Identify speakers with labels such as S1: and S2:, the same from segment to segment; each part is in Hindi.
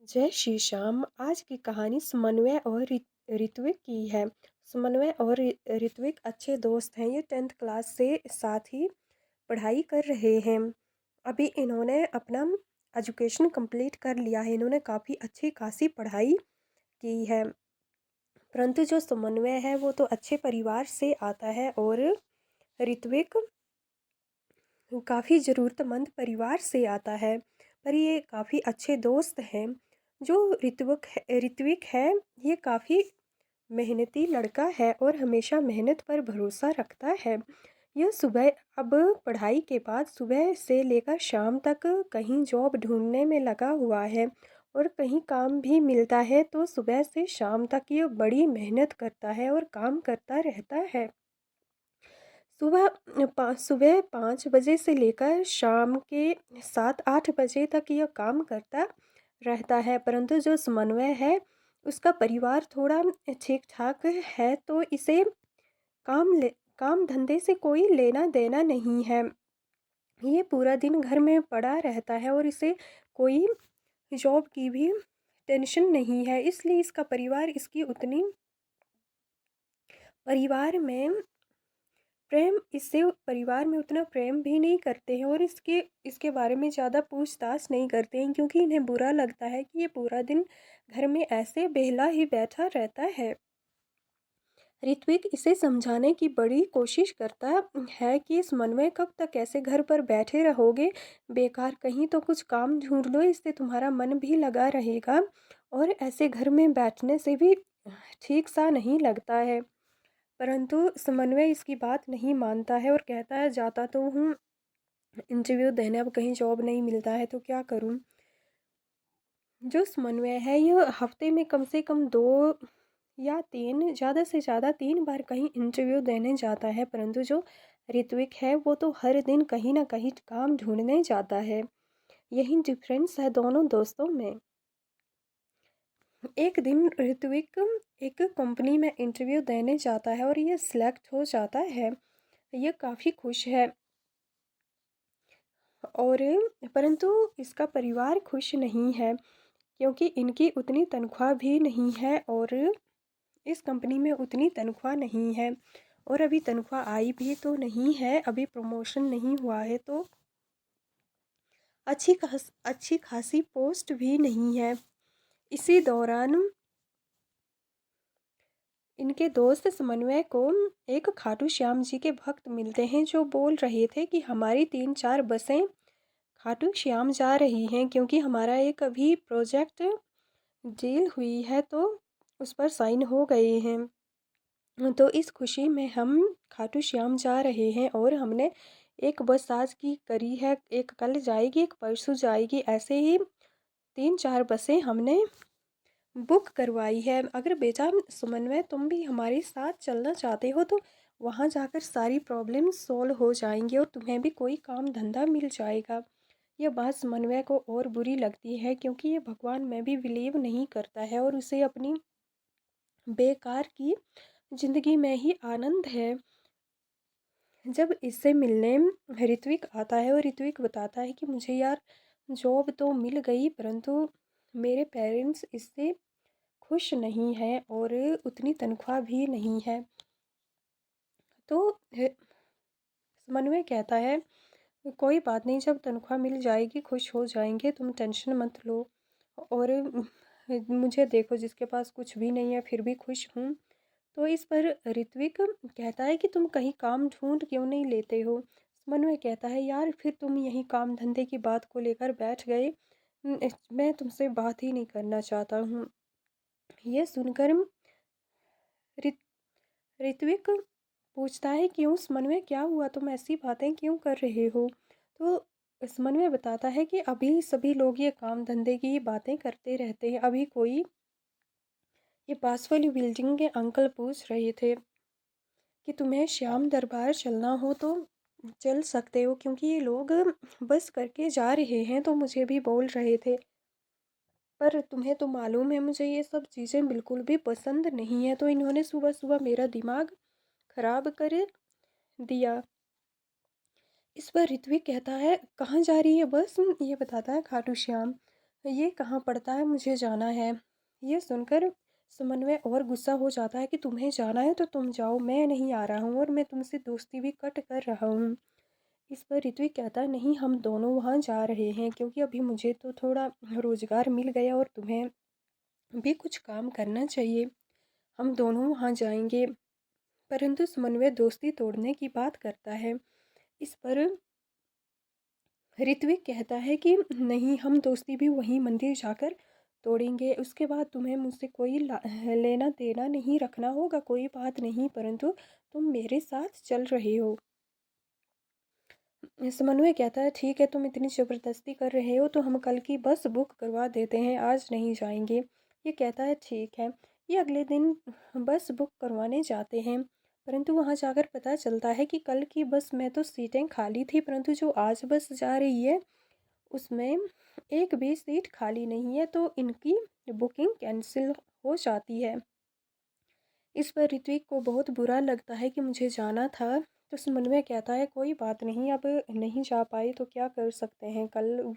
S1: जय श्री श्याम। आज की कहानी समन्वय और ऋत्विक की है। समन्वय और ऋत्विक अच्छे दोस्त हैं। ये 10th क्लास से साथ ही पढ़ाई कर रहे हैं। अभी इन्होंने अपना एजुकेशन कंप्लीट कर लिया है। इन्होंने काफ़ी अच्छी खासी पढ़ाई की है। परंतु जो समन्वय है वो तो अच्छे परिवार से आता है और ऋत्विक काफ़ी ज़रूरतमंद परिवार से आता है। पर ये काफ़ी अच्छे दोस्त हैं। जो ऋत्विक है ये काफ़ी मेहनती लड़का है और हमेशा मेहनत पर भरोसा रखता है। यह सुबह अब पढ़ाई के बाद सुबह से लेकर शाम तक कहीं जॉब ढूंढने में लगा हुआ है और कहीं काम भी मिलता है तो सुबह से शाम तक ये बड़ी मेहनत करता है और काम करता रहता है। सुबह 5 बजे से लेकर शाम के 7-8 बजे तक यह काम करता रहता है। परंतु जो समन्वय है उसका परिवार थोड़ा ठीक ठाक है तो इसे काम धंधे से कोई लेना देना नहीं है। ये पूरा दिन घर में पड़ा रहता है और इसे कोई जॉब की भी टेंशन नहीं है। इसलिए इसका परिवार इसकी उतनी परिवार में परिवार में उतना प्रेम भी नहीं करते हैं और इसके बारे में ज़्यादा पूछताछ नहीं करते हैं, क्योंकि इन्हें बुरा लगता है कि ये पूरा दिन घर में ऐसे बेला ही बैठा रहता है। ऋत्विक इसे समझाने की बड़ी कोशिश करता है कि समन्वय कब तक ऐसे घर पर बैठे रहोगे, बेकार कहीं तो कुछ काम ढूंढ लो, इससे तुम्हारा मन भी लगा रहेगा और ऐसे घर में बैठने से भी ठीक सा नहीं लगता है। परंतु समन्वय इसकी बात नहीं मानता है और कहता है जाता तो हूँ इंटरव्यू देने, अब कहीं जॉब नहीं मिलता है तो क्या करूँ। जो समन्वय है यह हफ्ते में कम से कम 2 या 3, ज़्यादा से ज़्यादा 3 बार कहीं इंटरव्यू देने जाता है। परंतु जो ऋत्विक है वो तो हर दिन कहीं ना कहीं काम ढूंढने जाता है। यही डिफरेंस है दोनों दोस्तों में। एक दिन ऋत्विक एक कंपनी में इंटरव्यू देने जाता है और ये सिलेक्ट हो जाता है। ये काफ़ी खुश है और परंतु इसका परिवार खुश नहीं है, क्योंकि इनकी उतनी तनख्वाह भी नहीं है और इस कंपनी में उतनी तनख्वाह नहीं है और अभी तनख्वाह आई भी तो नहीं है, अभी प्रमोशन नहीं हुआ है तो अच्छी खासी पोस्ट भी नहीं है। इसी दौरान इनके दोस्त समन्वय को एक खाटू श्याम जी के भक्त मिलते हैं जो बोल रहे थे कि हमारी 3-4 बसें खाटू श्याम जा रही हैं, क्योंकि हमारा एक अभी प्रोजेक्ट डील हुई है तो उस पर साइन हो गए हैं। तो इस खुशी में हम खाटू श्याम जा रहे हैं और हमने एक बस आज की करी है, एक कल जाएगी, एक परसों जाएगी, ऐसे ही 3-4 बसें हमने बुक करवाई है। अगर बेटा समन्वय तुम भी हमारे साथ चलना चाहते हो तो वहाँ जाकर सारी प्रॉब्लम सॉल्व हो जाएंगी और तुम्हें भी कोई काम धंधा मिल जाएगा। यह बात समन्वय को और बुरी लगती है, क्योंकि ये भगवान में भी बिलीव नहीं करता है और उसे अपनी बेकार की ज़िंदगी में ही आनंद है। जब इससे मिलने ऋत्विक आता है और ऋत्विक बताता है कि मुझे यार जॉब तो मिल गई, परंतु मेरे पेरेंट्स इससे खुश नहीं है और उतनी तनख्वाह भी नहीं है। तो समन्वय कहता है कोई बात नहीं, जब तनख्वाह मिल जाएगी खुश हो जाएंगे, तुम टेंशन मत लो। और मुझे देखो जिसके पास कुछ भी नहीं है फिर भी खुश हूँ। तो इस पर ऋत्विक कहता है कि तुम कहीं काम ढूंढ क्यों नहीं लेते हो। समन्वय कहता है यार फिर तुम यही काम धंधे की बात को लेकर बैठ गए, मैं तुमसे बात ही नहीं करना चाहता हूँ। यह सुनकर ऋत्विक पूछता है क्यों समन्वय, क्या हुआ, तुम ऐसी बातें क्यों कर रहे हो। तो समन्वय बताता है कि अभी सभी लोग ये काम धंधे की बातें करते रहते हैं। अभी कोई ये पास वाली बिल्डिंग के अंकल पूछ रहे थे कि तुम्हें श्याम दरबार चलना हो तो चल सकते हो, क्योंकि ये लोग बस करके जा रहे हैं तो मुझे भी बोल रहे थे। पर तुम्हें तो मालूम है मुझे ये सब चीज़ें बिल्कुल भी पसंद नहीं है, तो इन्होंने सुबह सुबह मेरा दिमाग खराब कर दिया। इस पर ऋत्विक कहता है कहाँ जा रही है बस, ये बताता है खाटू श्याम। ये कहाँ पड़ता है, मुझे जाना है। ये सुनकर समन्वय और गुस्सा हो जाता है कि तुम्हें जाना है तो तुम जाओ, मैं नहीं आ रहा हूँ और मैं तुमसे दोस्ती भी कट कर रहा हूँ। इस पर ऋत्विक कहता है नहीं, हम दोनों वहाँ जा रहे हैं क्योंकि अभी मुझे तो थोड़ा रोज़गार मिल गया और तुम्हें भी कुछ काम करना चाहिए, हम दोनों वहाँ जाएंगे। परंतु समन्वय दोस्ती तोड़ने की बात करता है। इस पर ऋत्विक कहता है कि नहीं, हम दोस्ती भी वहीं मंदिर जाकर तोड़ेंगे, उसके बाद तुम्हें मुझसे कोई लेना देना नहीं रखना होगा, कोई बात नहीं, परंतु तुम मेरे साथ चल रहे हो। समन्वय कहता है ठीक है, तुम इतनी ज़बरदस्ती कर रहे हो तो हम कल की बस बुक करवा देते हैं, आज नहीं जाएंगे। ये कहता है ठीक है। ये अगले दिन बस बुक करवाने जाते हैं, परंतु वहाँ जाकर पता चलता है कि कल की बस में तो सीटें खाली थी, परंतु जो आज बस जा रही है उसमें एक भी सीट खाली नहीं है, तो इनकी बुकिंग कैंसिल हो जाती है। इस पर ऋत्विक को बहुत बुरा लगता है कि मुझे जाना था। तो समन्वय कहता है कोई बात नहीं, अब नहीं जा पाए तो क्या कर सकते हैं, कल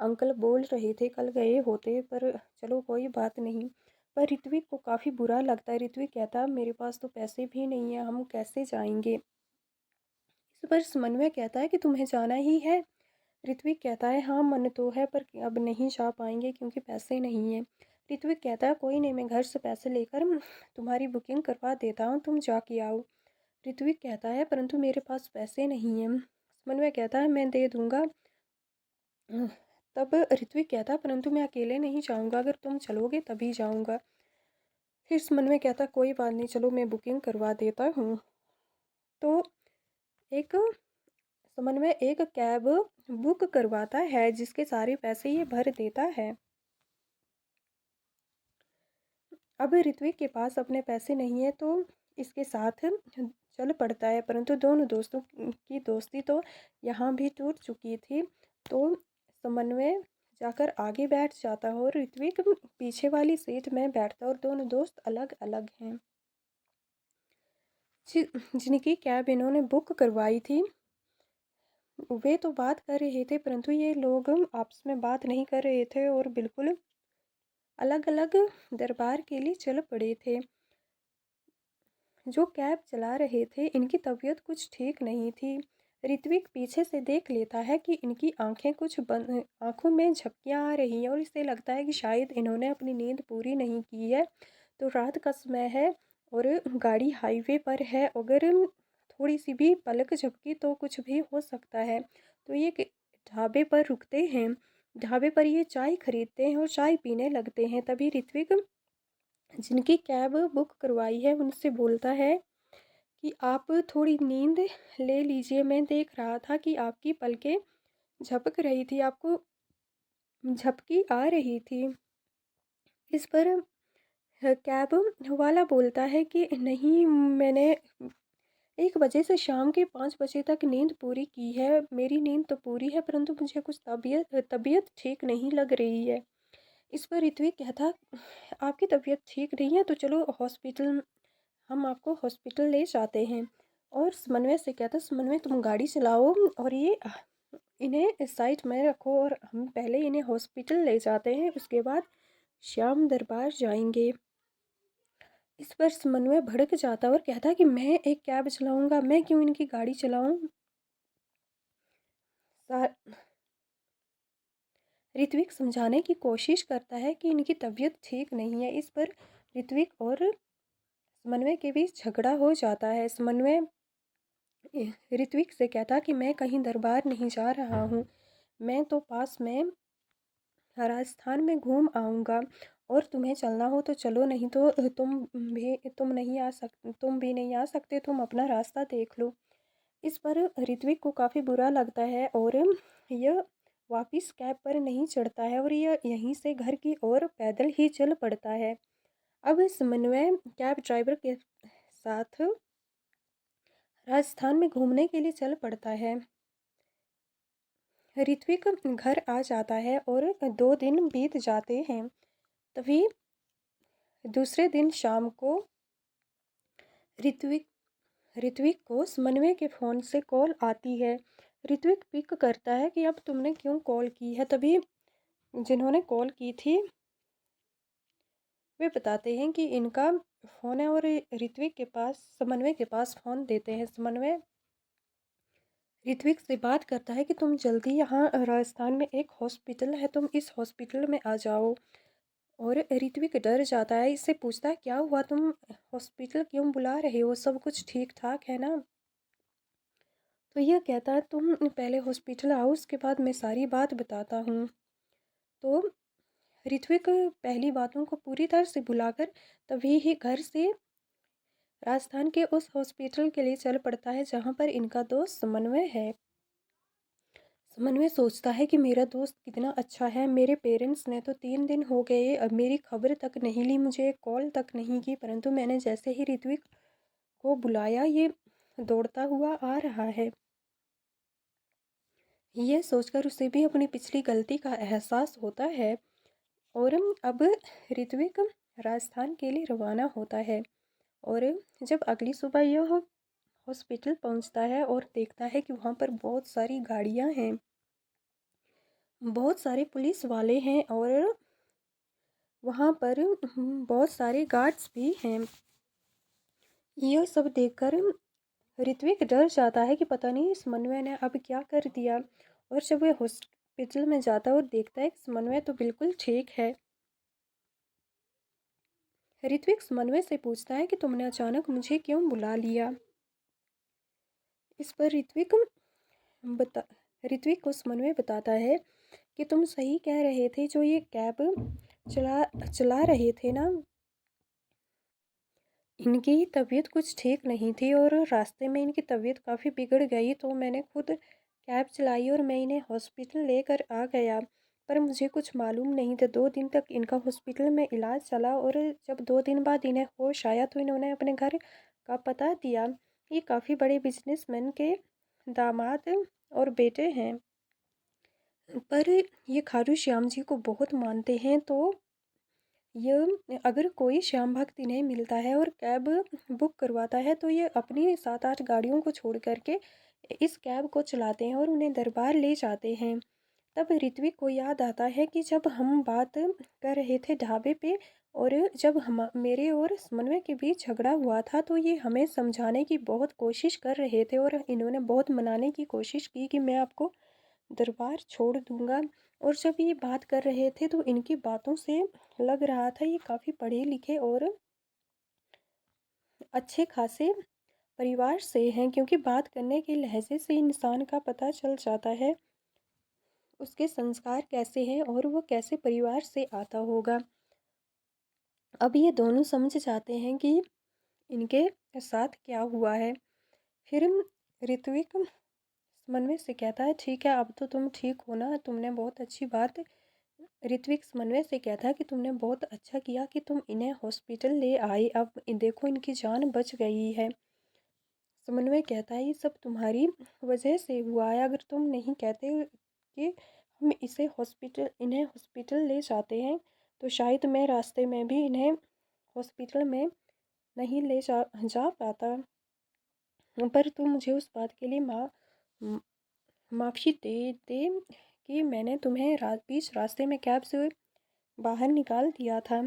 S1: अंकल बोल रहे थे कल गए होते, पर चलो कोई बात नहीं। पर ऋत्विक को काफ़ी बुरा लगता है। ऋत्विक कहता है मेरे पास तो पैसे भी नहीं है, हम कैसे जाएंगे। इस पर समन्वय कहता है कि तुम्हें जाना ही है। ऋत्विक कहता है हाँ, मन तो है पर अब नहीं जा पाएंगे क्योंकि पैसे नहीं हैं। ऋत्विक कहता है कोई नहीं, मैं घर से पैसे लेकर तुम्हारी बुकिंग करवा देता हूँ, तुम जाके आओ। ऋत्विक कहता है परंतु मेरे पास पैसे नहीं हैं। समन्वय कहता है मैं दे दूँगा। तब ऋत्विक कहता है परंतु मैं अकेले नहीं जाऊँगा, अगर तुम चलोगे तभी जाऊँगा। फिर समन्वय कहता कोई बात नहीं, चलो मैं बुकिंग करवा देता हूँ। तो एक समन्वय एक कैब बुक करवाता है जिसके सारे पैसे ये भर देता है। अब ऋत्विक के पास अपने पैसे नहीं है तो इसके साथ चल पड़ता है, परंतु दोनों दोस्तों की दोस्ती तो यहाँ भी टूट चुकी थी। तो समन्वय जाकर आगे बैठ जाता है और ऋत्विक पीछे वाली सीट में बैठता है और दोनों दोस्त अलग अलग हैं। जिनकी कैब इन्होंने बुक करवाई थी वे तो बात कर रहे थे, परंतु ये लोग आपस में बात नहीं कर रहे थे और बिल्कुल अलग अलग दरबार के लिए चल पड़े थे। जो कैब चला रहे थे इनकी तबीयत कुछ ठीक नहीं थी। ऋत्विक पीछे से देख लेता है कि इनकी आंखें कुछ बंद, आंखों में झपकियां आ रही हैं और इसे लगता है कि शायद इन्होंने अपनी नींद पूरी नहीं की है। तो रात का समय है और गाड़ी हाईवे पर है, अगर थोड़ी सी भी पलक झपकी तो कुछ भी हो सकता है। तो ये ढाबे पर रुकते हैं। ढाबे पर ये चाय खरीदते हैं और चाय पीने लगते हैं। तभी ऋत्विक जिनकी कैब बुक करवाई है उनसे बोलता है कि आप थोड़ी नींद ले लीजिए, मैं देख रहा था कि आपकी पलकें झपक रही थी, आपको झपकी आ रही थी। इस पर कैब वाला बोलता है कि नहीं, मैंने 1 बजे से शाम के 5 बजे तक नींद पूरी की है, मेरी नींद तो पूरी है परंतु मुझे कुछ तबीयत ठीक नहीं लग रही है। इस पर ऋत्विक कहता आपकी तबीयत ठीक नहीं है तो चलो हॉस्पिटल, हम आपको हॉस्पिटल ले जाते हैं। और समन्वय से कहता समन्वय तुम गाड़ी चलाओ और ये इन्हें साइड में रखो और हम पहले इन्हें हॉस्पिटल ले जाते हैं, उसके बाद श्याम दरबार जाएंगे। इस पर समन्वय भड़क जाता और कहता कि मैं एक कैब चलाऊंगा, मैं क्यों इनकी गाड़ी चलाऊं। ऋत्विक समझाने की कोशिश करता है कि इनकी तबीयत ठीक नहीं है। इस पर ऋत्विक और समन्वय के बीच झगड़ा हो जाता है। समन्वय ऋत्विक से कहता कि मैं कहीं दरबार नहीं जा रहा हूँ, मैं तो पास में राजस्थान में घूम आऊँगा और तुम्हें चलना हो तो चलो, नहीं तो तुम भी नहीं आ सकते, तुम अपना रास्ता देख लो। इस पर ऋत्विक को काफ़ी बुरा लगता है और यह वापस कैब पर नहीं चढ़ता है और यह यहीं से घर की ओर पैदल ही चल पड़ता है। अब समन्वय कैब ड्राइवर के साथ राजस्थान में घूमने के लिए चल पड़ता है। ऋत्विक घर आ जाता है और 2 दिन बीत जाते हैं। तभी दूसरे दिन शाम को ऋत्विक ऋत्विक को समन्वय के फ़ोन से कॉल आती है। ऋत्विक पिक करता है कि अब तुमने क्यों कॉल की है। तभी जिन्होंने कॉल की थी वे बताते हैं कि इनका फ़ोन है और ऋत्विक के पास समन्वय के पास फ़ोन देते हैं। समन्वय ऋत्विक से बात करता है कि तुम जल्दी यहाँ राजस्थान में एक हॉस्पिटल है, तुम इस हॉस्पिटल में आ जाओ। और ऋत्विक डर जाता है, इससे पूछता है क्या हुआ, तुम हॉस्पिटल क्यों बुला रहे हो, सब कुछ ठीक ठाक है ना। तो यह कहता है तुम पहले हॉस्पिटल आओ, उसके बाद मैं सारी बात बताता हूँ। तो ऋत्विक पहली बातों को पूरी तरह से भुलाकर तभी ही घर से राजस्थान के उस हॉस्पिटल के लिए चल पड़ता है जहाँ पर इनका दोस्त समन्वय है। समन्वय सोचता है कि मेरा दोस्त कितना अच्छा है, मेरे पेरेंट्स ने तो 3 दिन हो गए अब मेरी खबर तक नहीं ली, मुझे कॉल तक नहीं की, परंतु मैंने जैसे ही ऋत्विक को बुलाया ये दौड़ता हुआ आ रहा है। यह सोचकर उसे भी अपनी पिछली गलती का एहसास होता है और अब ऋत्विक राजस्थान के लिए रवाना होता है। और जब अगली सुबह यह हॉस्पिटल पहुंचता है और देखता है कि वहाँ पर बहुत सारी गाड़ियाँ हैं, बहुत सारे पुलिस वाले हैं और वहाँ पर बहुत सारे गार्ड्स भी हैं। यह सब देखकर ऋत्विक डर जाता है कि पता नहीं समन्वय ने अब क्या कर दिया। और जब वह हॉस्पिटल में जाता है और देखता है कि समन्वय तो बिल्कुल ठीक है। ऋत्विक समन्वय से पूछता है कि तुमने अचानक मुझे क्यों बुला लिया। इस पर बता ऋत्विक को समन्वय बताता है कि तुम सही कह रहे थे, जो ये कैब चला चला रहे थे ना, इनकी तबीयत कुछ ठीक नहीं थी और रास्ते में इनकी तबीयत काफ़ी बिगड़ गई, तो मैंने खुद कैब चलाई और मैं इन्हें हॉस्पिटल लेकर आ गया। पर मुझे कुछ मालूम नहीं था, 2 दिन तक इनका हॉस्पिटल में इलाज चला और जब 2 दिन बाद इन्हें होश आया तो इन्होंने अपने घर का पता दिया। ये काफ़ी बड़े बिजनेसमैन के दामाद और बेटे हैं, पर ये खाटू श्याम जी को बहुत मानते हैं। तो ये अगर कोई श्याम भक्त इन्हें मिलता है और कैब बुक करवाता है तो ये अपनी 7-8 गाड़ियों को छोड़ करके इस कैब को चलाते हैं और उन्हें दरबार ले जाते हैं। तब ऋत्विक को याद आता है कि जब हम बात कर रहे थे ढाबे पे और जब हम मेरे और समन्वय के बीच झगड़ा हुआ था तो ये हमें समझाने की बहुत कोशिश कर रहे थे और इन्होंने बहुत मनाने की कोशिश की कि मैं आपको दरबार छोड़ दूंगा। और जब ये बात कर रहे थे तो इनकी बातों से लग रहा था ये काफ़ी पढ़े लिखे और अच्छे खासे परिवार से हैं, क्योंकि बात करने के लहजे से इंसान का पता चल जाता है उसके संस्कार कैसे हैं और वो कैसे परिवार से आता होगा। अब ये दोनों समझ जाते हैं कि इनके साथ क्या हुआ है। फिर ऋत्विक समन्वय से कहता है ठीक है अब तो तुम ठीक हो ना, तुमने बहुत अच्छी बात। ऋत्विक समन्वय से कहता है कि तुमने बहुत अच्छा किया कि तुम इन्हें हॉस्पिटल ले आए, अब देखो इनकी जान बच गई है। समन्वय कहता है ये सब तुम्हारी वजह से हुआ है, अगर तुम नहीं कहते कि हम इन्हें हॉस्पिटल ले जाते हैं तो शायद मैं रास्ते में भी इन्हें हॉस्पिटल में नहीं ले जा पाता। पर तुम मुझे उस बात के लिए माफ़ी दे दे कि मैंने तुम्हें बीच रास्ते में कैब से बाहर निकाल दिया था।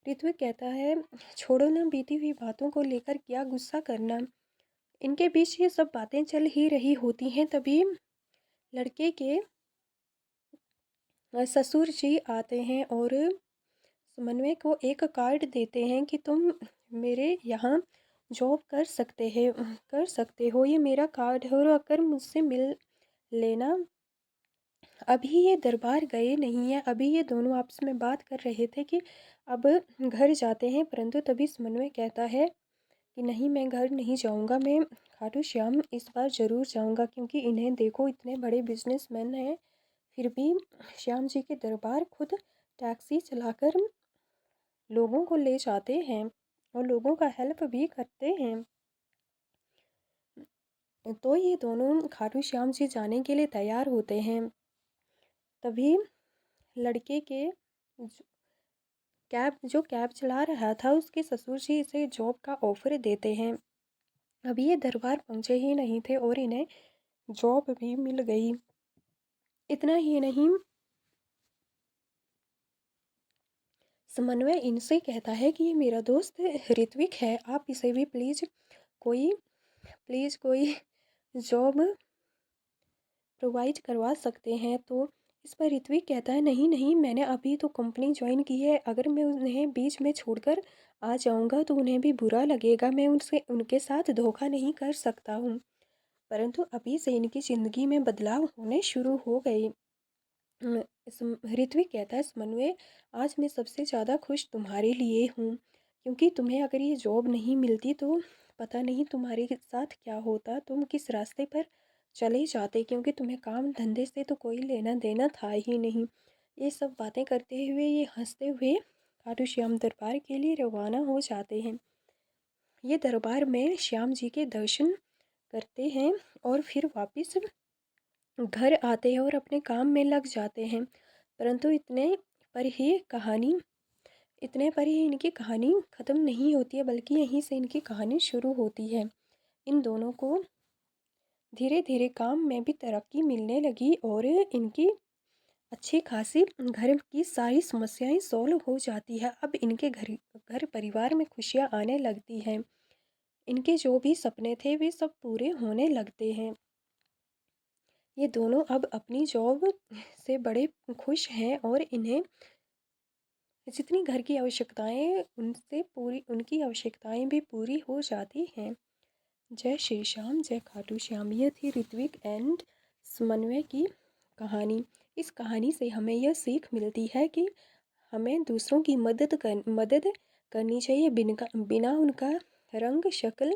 S1: ऋत्विक कहता है छोड़ो ना, बीती हुई बातों को लेकर क्या गुस्सा करना। इनके बीच ये सब बातें चल ही रही होती हैं, तभी लड़के के ससुर जी आते हैं और समन्वय को एक कार्ड देते हैं कि तुम मेरे यहाँ जॉब कर सकते हो, ये मेरा कार्ड है और अगर मुझसे मिल लेना। अभी ये दरबार गए नहीं हैं, अभी ये दोनों आपस में बात कर रहे थे कि अब घर जाते हैं, परंतु तभी समन्वय कहता है कि नहीं मैं घर नहीं जाऊंगा, मैं खाटू श्याम इस बार ज़रूर जाऊंगा, क्योंकि इन्हें देखो इतने बड़े बिजनेसमैन हैं फिर भी श्याम जी के दरबार खुद टैक्सी चलाकर लोगों को ले जाते हैं और लोगों का हेल्प भी करते हैं। तो ये दोनों खाटू श्याम जी जाने के लिए तैयार होते हैं। तभी लड़के के जो कैब चला रहा था उसके ससुर जी इसे जॉब का ऑफर देते हैं। अभी ये दरबार पहुंचे ही नहीं थे और इन्हें जॉब भी मिल गई। इतना ही नहीं, समन्वय इनसे कहता है कि ये मेरा दोस्त ऋत्विक है, आप इसे भी प्लीज़ कोई जॉब प्रोवाइड करवा सकते हैं। तो इस पर ऋत्विक कहता है, नहीं नहीं, मैंने अभी तो कंपनी ज्वाइन की है, अगर मैं उन्हें बीच में छोड़कर आ जाऊंगा तो उन्हें भी बुरा लगेगा, मैं उनके साथ धोखा नहीं कर सकता हूँ। परंतु अभी से इनकी ज़िंदगी में बदलाव होने शुरू हो गए। ऋत्विक कहता है, समन्वय आज मैं सबसे ज़्यादा खुश तुम्हारे लिए हूँ, क्योंकि तुम्हें अगर ये जॉब नहीं मिलती तो पता नहीं तुम्हारे साथ क्या होता, तुम किस रास्ते पर चले जाते, क्योंकि तुम्हें काम धंधे से तो कोई लेना देना था ही नहीं। ये सब बातें करते हुए ये हंसते हुए खाटू श्याम दरबार के लिए रवाना हो जाते हैं। ये दरबार में श्याम जी के दर्शन करते हैं और फिर वापस घर आते हैं और अपने काम में लग जाते हैं। परंतु पर ही कहानी इतने पर ही इनकी कहानी ख़त्म नहीं होती है, बल्कि यहीं से इनकी कहानी शुरू होती है। इन दोनों को धीरे धीरे काम में भी तरक्की मिलने लगी और इनकी अच्छी खासी घर की सारी समस्याएं सॉल्व हो जाती है। अब इनके घर परिवार में खुशियाँ आने लगती हैं। इनके जो भी सपने थे वे सब पूरे होने लगते हैं। ये दोनों अब अपनी जॉब से बड़े खुश हैं और इन्हें जितनी घर की आवश्यकताएं उनकी आवश्यकताएं भी पूरी हो जाती हैं। जय श्री श्याम, जय खाटू श्याम। ये थी ऋत्विक एंड समन्वय की कहानी। इस कहानी से हमें यह सीख मिलती है कि हमें दूसरों की मदद करनी चाहिए, बिना उनका रंग शक्ल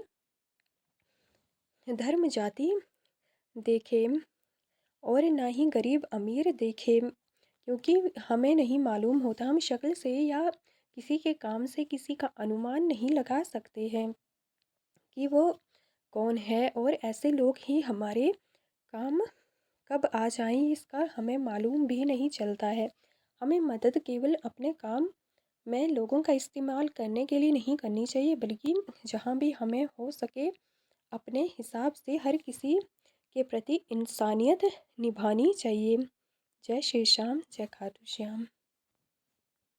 S1: धर्म जाति देखे और ना ही गरीब अमीर देखे, क्योंकि हमें नहीं मालूम होता, हम शक्ल से या किसी के काम से किसी का अनुमान नहीं लगा सकते हैं कि वो कौन है, और ऐसे लोग ही हमारे काम कब आ जाएं इसका हमें मालूम भी नहीं चलता है। हमें मदद केवल अपने काम में लोगों का इस्तेमाल करने के लिए नहीं करनी चाहिए, बल्कि जहाँ भी हमें हो सके अपने हिसाब से हर किसी के प्रति इंसानियत निभानी चाहिए। जय श्री श्याम, जय खाटू श्याम।